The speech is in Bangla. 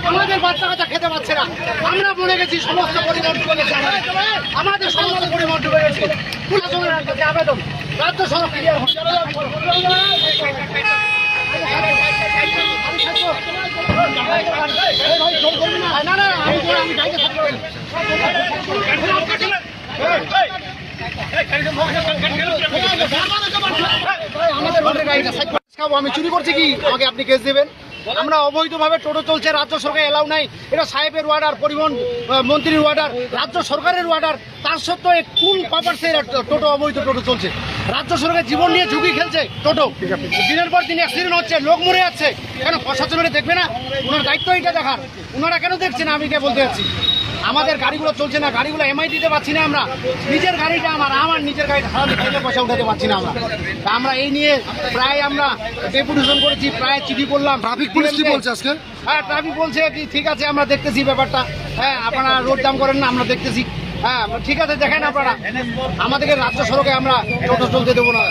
আমাদের বাচ্চা কাচ্চা খেতে পাচ্ছে না, আমরা মরে গেছি, সমস্ত পরিবার ডুবে গেছে, আমাদের সমস্ত পরিবার ডুবে গেছে। আবেদন রাজ্য সড়ক ক্লিয়ার আমি চুরি করছি কি আমাকে আপনি কেস দেবেন? আমরা অবৈধভাবে টোটো চলছে, রাজ্য সরকার এলাও নাই, এটা সাহেবের ওয়ার্ডার, পরিবহন মন্ত্রীর ওয়ার্ডার, রাজ্য সরকারের ওয়ার্ডার, তার সত্ত্বেও কোন পারপাসে টোটো অবৈধ টোটো চলছে? রাজ্য সরকার জীবন নিয়ে ঝুঁকি খেলছে টোটো, দিনের পর দিন অ্যাক্সিডেন্ট হচ্ছে, লোক মরে যাচ্ছে, কেন প্রশাসনের দেখবে না? ওনার দায়িত্ব এটা দেখার, ওনারা কেন দেখছে না? আমি কে বলতে যাচ্ছি, আমাদের গাড়িগুলো চলছে না, গাড়িগুলো এমআই দিতে পারছি না, আমরা নিজের গাড়িটা আমার নিজের গাড়িটা সারা পয়সা উঠাতে পারছি না আমরা এই নিয়ে প্রায় আমরা ডেপুটেশন করেছি, প্রায় চিঠি করলাম। ট্রাফিক পুলিশ কি বলছে আজকে? হ্যাঁ, ট্রাফিক বলছে কি ঠিক আছে, আমরা দেখতেছি ব্যাপারটা, হ্যাঁ আপনারা রোড জাম করেন না, আমরা দেখতেছি, হ্যাঁ ঠিক আছে দেখেন আপনারা, আমাদেরকে রাজ্য সড়কে আমরা টোটো চলতে দেবো না।